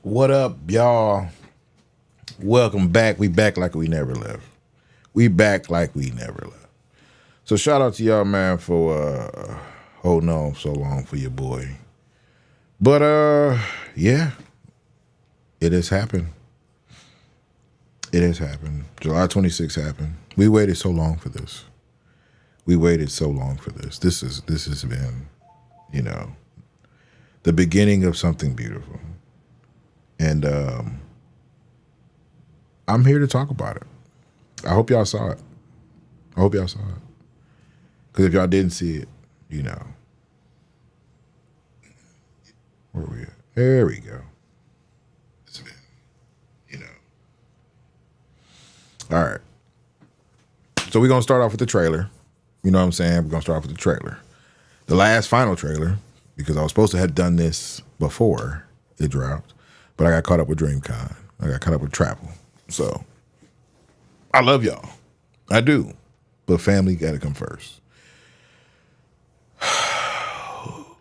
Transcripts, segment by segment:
What up, y'all? Welcome back. We back like we never left. We back like we never left. So shout out to y'all, man, for holding on so long for your boy. But yeah, it has happened. It has happened. July 26th happened. We waited so long for this. We waited so long for this. This has been, you know, the beginning of something beautiful. And I'm here to talk about it. I hope y'all saw it. I hope y'all saw it. Because if y'all didn't see it, you know. Where are we at? There we go. It's been, you know. All right. So we're going to start off with the trailer. You know what I'm saying? We're going to start off with the trailer. The last final trailer, because I was supposed to have done this before it dropped, but I got caught up with DreamCon. I got caught up with travel. So I love y'all. I do. But family got to come first.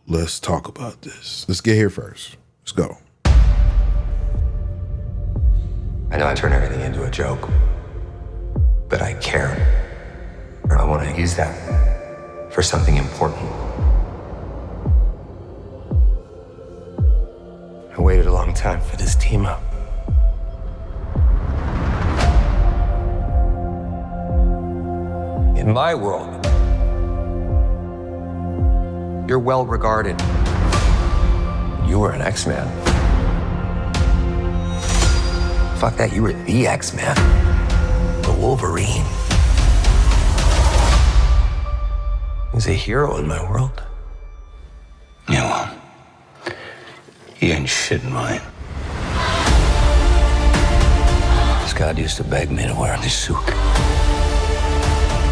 Let's talk about this. Let's get here first. Let's go. I know I turn everything into a joke, but I care. I want to use that for something important. I waited a long time for this team up. In my world, you're well regarded. You were an X-Man. Fuck that, you were the X-Man. The Wolverine. He's a hero in my world. Yeah, well, he ain't shit in mine. Scott used to beg me to wear this suit.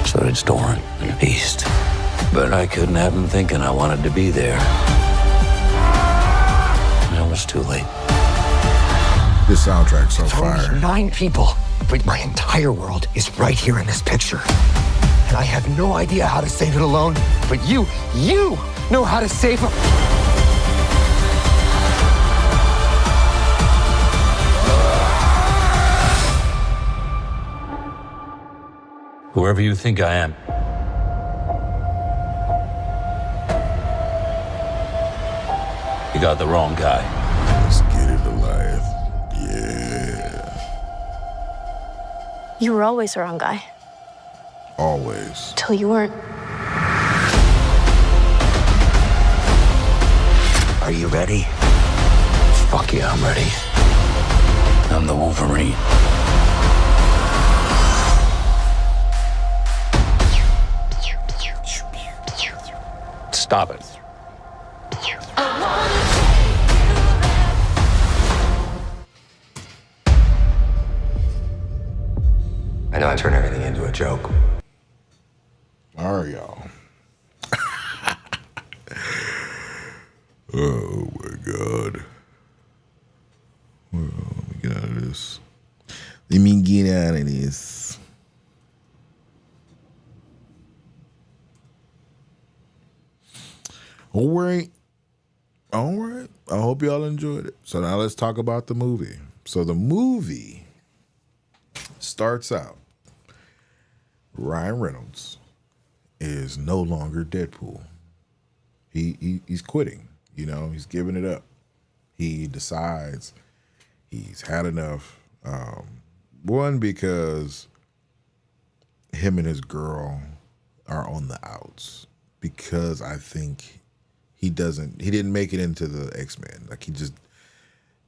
So did Storm and Beast. But I couldn't have him thinking I wanted to be there. It was too late. This soundtrack's so There's fire. only 9 people, but my entire world is right here in this picture. And I have no idea how to save it alone, but you know how to save them. Whoever you think I am, you got the wrong guy. Let's get it, Goliath. Yeah. You were always the wrong guy. Always. Till you weren't. Are you ready? Fuck yeah, I'm ready. I'm the Wolverine. Stop it. I know I turn everything into a joke. All right, y'all. Oh, my God. Well, let me get out of this. Let me get out of this. All right. All right. I hope y'all enjoyed it. So now let's talk about the movie. So the movie starts out. Ryan Reynolds is no longer Deadpool. He's quitting. You know, he's giving it up. He decides he's had enough. One, because him and his girl are on the outs. Because I think he didn't make it into the X-Men. Like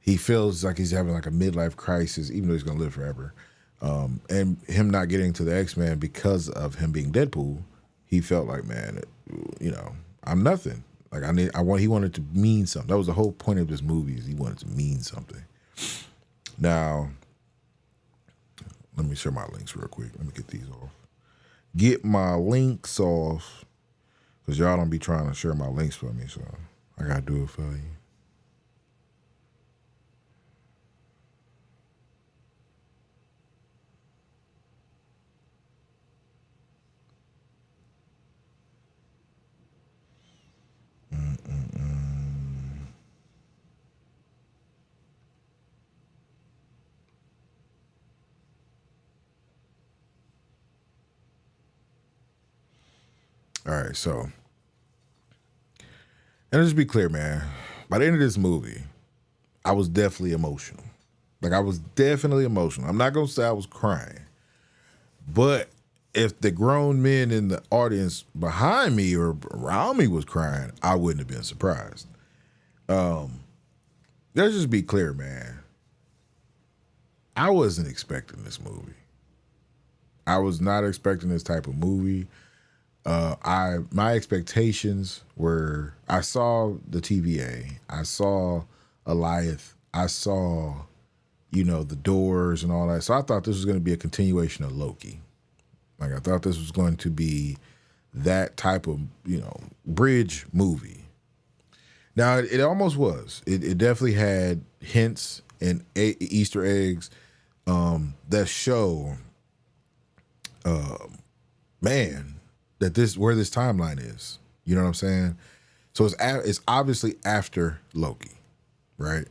he feels like he's having like a midlife crisis, even though he's gonna live forever. And him not getting to the X-Men because of him being Deadpool, he felt like, man, you know, I'm nothing. Like he wanted to mean something. That was the whole point of this movie, is he wanted to mean something. Now, let me share my links real quick. Let me get these off. Get my links off, because y'all don't be trying to share my links for me, so I gotta do it for you. All right, so, and let's be clear, man. By the end of this movie, I was definitely emotional. Like, I was definitely emotional. I'm not going to say I was crying. But if the grown men in the audience behind me or around me was crying, I wouldn't have been surprised. Let's just be clear, man. I wasn't expecting this movie. I was not expecting this type of movie. My expectations were, I saw the TVA, I saw Eliath, I saw, the doors and all that. So I thought this was going to be a continuation of Loki. Like, I thought this was going to be that type of, bridge movie. Now, it almost was. It definitely had hints and Easter eggs that show, man, that where this timeline is. You know what I'm saying? So it's obviously after Loki, right?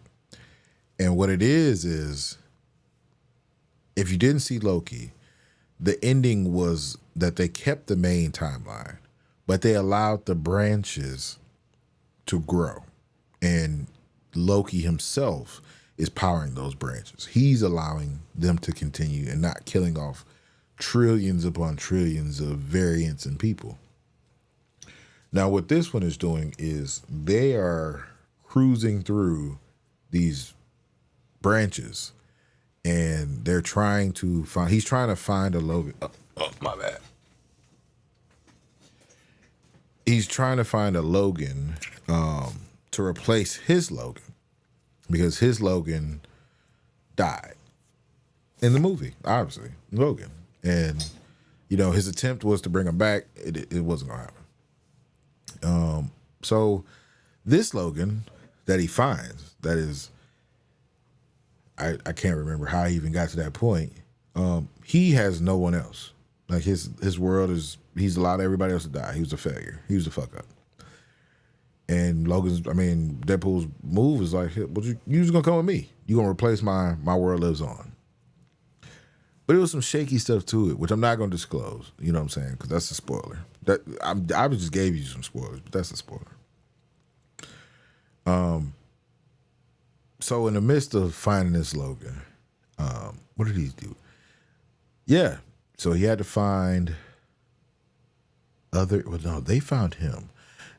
And what it is if you didn't see Loki, the ending was that they kept the main timeline, but they allowed the branches to grow. And Loki himself is powering those branches. He's allowing them to continue and not killing off trillions upon trillions of variants and people. Now, what this one is doing is they are cruising through these branches, and they're trying to find. He's trying to find a Logan. Oh, my bad. He's trying to find a Logan to replace his Logan, because his Logan died in the movie. Obviously, Logan, and his attempt was to bring him back. It wasn't gonna happen. So this Logan that he finds, that is, I can't remember how he even got to that point. He has no one else. Like, his world is, he's allowed everybody else to die. He was a failure. He was a fuck up. And Deadpool's move is like, hey, you just gonna come with me. You gonna replace my world lives on. But it was some shaky stuff to it, which I'm not gonna disclose. You know what I'm saying? Because that's a spoiler. I just gave you some spoilers, but that's a spoiler. So in the midst of finding this Logan, what did he do? Yeah, so he had to find they found him.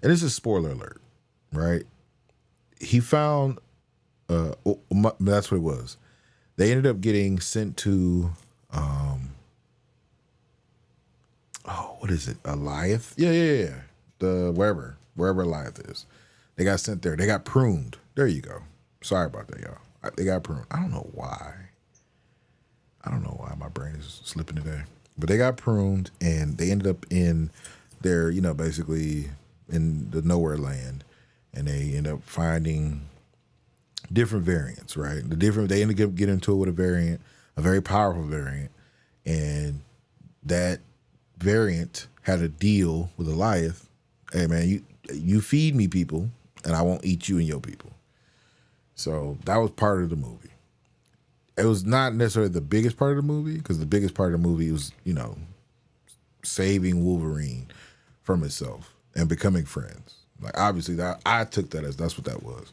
And this is spoiler alert, right? He found, that's what it was. They ended up getting sent to, what is it? Eliath? Yeah. The wherever Eliath is. They got sent there. They got pruned. There you go. Sorry about that, y'all. They got pruned. I don't know why my brain is slipping today. But they got pruned, and they ended up in their, basically in the nowhere land, and they end up finding different variants, right? They ended up getting into it with a variant, a very powerful variant, and that variant had a deal with Eliath. Hey, man, you feed me people, and I won't eat you and your people. So that was part of the movie. It was not necessarily the biggest part of the movie, because the biggest part of the movie was, saving Wolverine from himself and becoming friends. Like, obviously, I took that as that's what that was.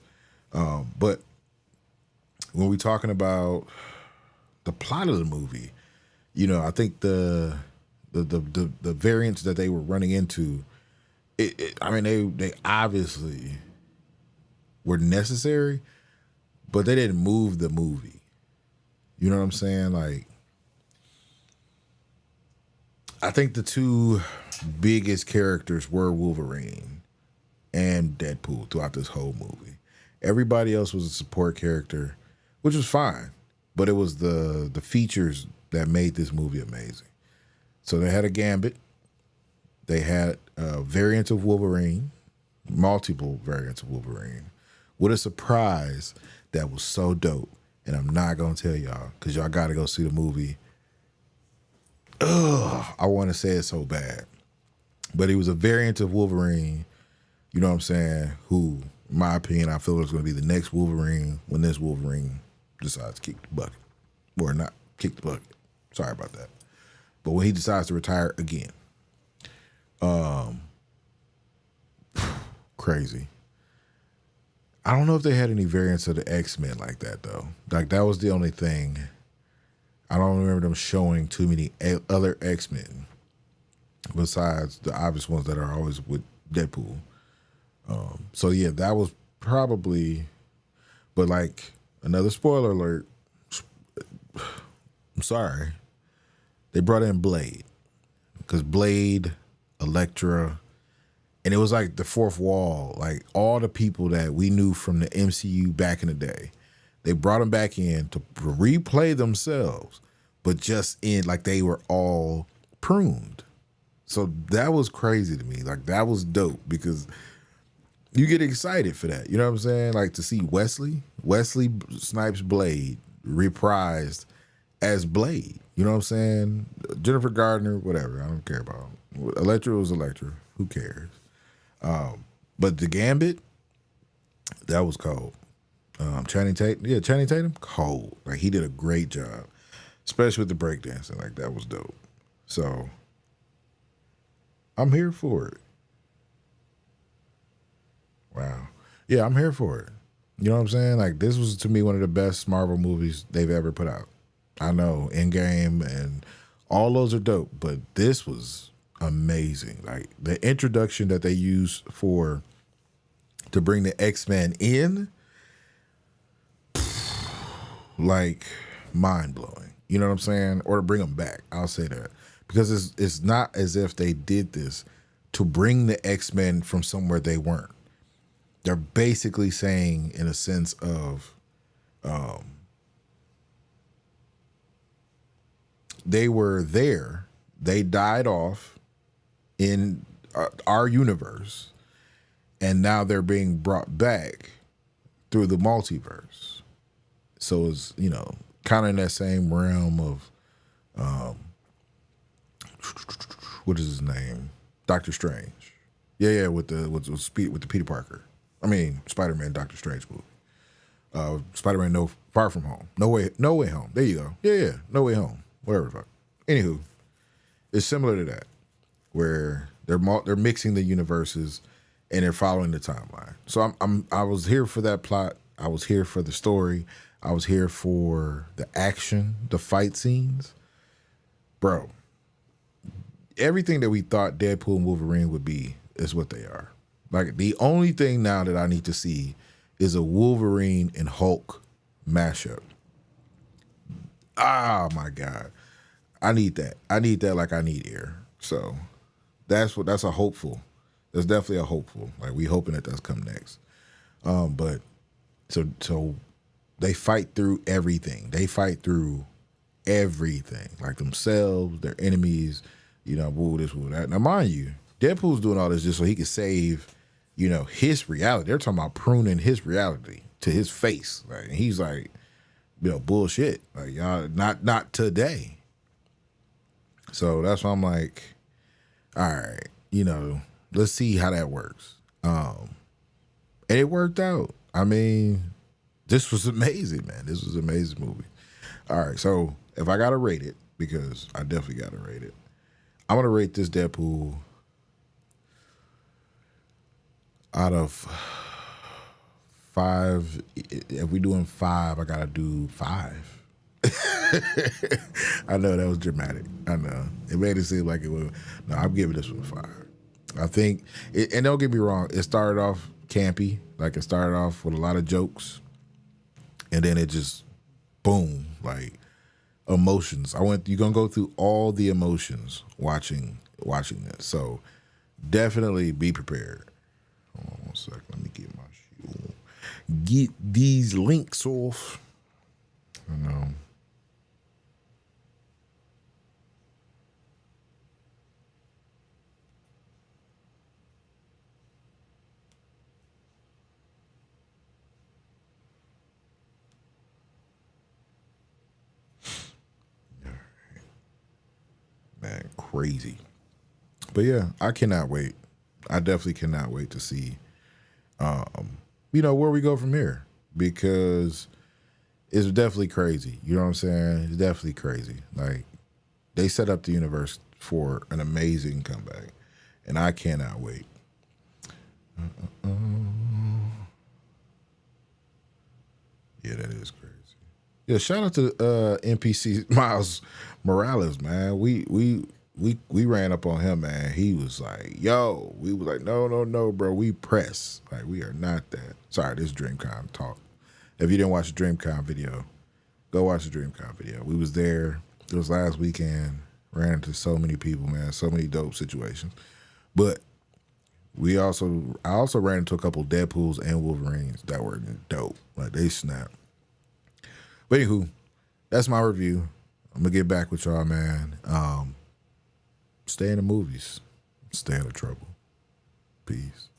But when we're talking about the plot of the movie, I think the variants that they were running into, they obviously were necessary, but they didn't move the movie. You know what I'm saying? Like, I think the two biggest characters were Wolverine and Deadpool throughout this whole movie. Everybody else was a support character, which was fine, but it was the features that made this movie amazing. So they had a Gambit. They had variants of Wolverine, multiple variants of Wolverine, with a surprise that was so dope. And I'm not going to tell y'all, because y'all got to go see the movie. I want to say it so bad. But he was a variant of Wolverine, you know what I'm saying, who, in my opinion, I feel is going to be the next Wolverine when this Wolverine decides to kick the bucket. Or not kick the bucket. Sorry about that. But when he decides to retire again. Crazy. I don't know if they had any variants of the X-Men like that though. Like that was the only thing. I don't remember them showing too many other X-Men besides the obvious ones that are always with Deadpool. So yeah, that was probably. But like another spoiler alert. I'm sorry. They brought in Blade because Blade, Elektra. And it was like the fourth wall, like all the people that we knew from the MCU back in the day. They brought them back in to replay themselves, but just in like they were all pruned. So that was crazy to me. Like that was dope because you get excited for that. You know what I'm saying? Like to see Wesley Snipes Blade reprised as Blade. You know what I'm saying? Jennifer Gardner, whatever. I don't care about him. Elektra was Elektra. Who cares? But the Gambit, that was cold. Channing Tatum, cold. Like he did a great job, especially with the breakdancing. Like that was dope. So I'm here for it. Wow. Yeah, I'm here for it. You know what I'm saying? Like this was to me one of the best Marvel movies they've ever put out. I know Endgame and all those are dope, but this was amazing. Like the introduction that they used to bring the X-Men in, like mind blowing. You know what I'm saying? Or to bring them back. I'll say that because it's not as if they did this to bring the X-Men from somewhere they weren't. They're basically saying, in a sense of, they were there, they died off in our universe, and now they're being brought back through the multiverse. So it's, you know, kind of in that same realm of, what is his name? Doctor Strange. Yeah, with the Peter Parker. I mean, Spider-Man, Doctor Strange movie. Spider-Man No Far From Home. No Way Home. There you go. Yeah. No Way Home. Whatever the fuck. Anywho, it's similar to that, where they're mixing the universes and they're following the timeline. So I was here for that plot. I was here for the story. I was here for the action, the fight scenes. Bro, everything that we thought Deadpool and Wolverine would be is what they are. Like the only thing now that I need to see is a Wolverine and Hulk mashup. Ah, my God. I need that. I need that like I need air. So that's a hopeful. That's definitely a hopeful. Like we hoping that that's come next. But so they fight through everything. They fight through everything. Like themselves, their enemies, you know, woo this, woo that. Now mind you, Deadpool's doing all this just so he can save, you know, his reality. They're talking about pruning his reality to his face. Like he's like, you know, bullshit. Like y'all, not today. So that's why I'm like, all right, you know, let's see how that works. And it worked out. I mean, this was amazing, man. This was an amazing movie. All right, so if I gotta rate it, because I definitely gotta rate it, I'm gonna rate this Deadpool out of 5. If we doing 5, I gotta do 5. I know that was dramatic. I know it made it seem like it was. No, I'm giving this one a 5. I think, and don't get me wrong, it started off campy. Like it started off with a lot of jokes, and then it just boom, like emotions. You're gonna go through all the emotions watching this. So definitely be prepared. Hold on 1 second. Let me get my shoe. Get these links off. I know. Man, crazy. But yeah, I cannot wait. I definitely cannot wait to see, you know, where we go from here, because it's definitely crazy. You know what I'm saying? It's definitely crazy. Like they set up the universe for an amazing comeback, and I cannot wait. Yeah, that is crazy. Yeah, shout out to NPC Miles Morales, man. We ran up on him, man. He was like, "Yo," we was like, "No, bro. We press like we are not that." Sorry, this DreamCon talk. If you didn't watch the DreamCon video, go watch the DreamCon video. We was there. It was last weekend. Ran into so many people, man. So many dope situations, but I also ran into a couple Deadpools and Wolverines that were dope. Like they snapped. But anywho, that's my review. I'm gonna get back with y'all, man. Stay in the movies. Stay out of trouble. Peace.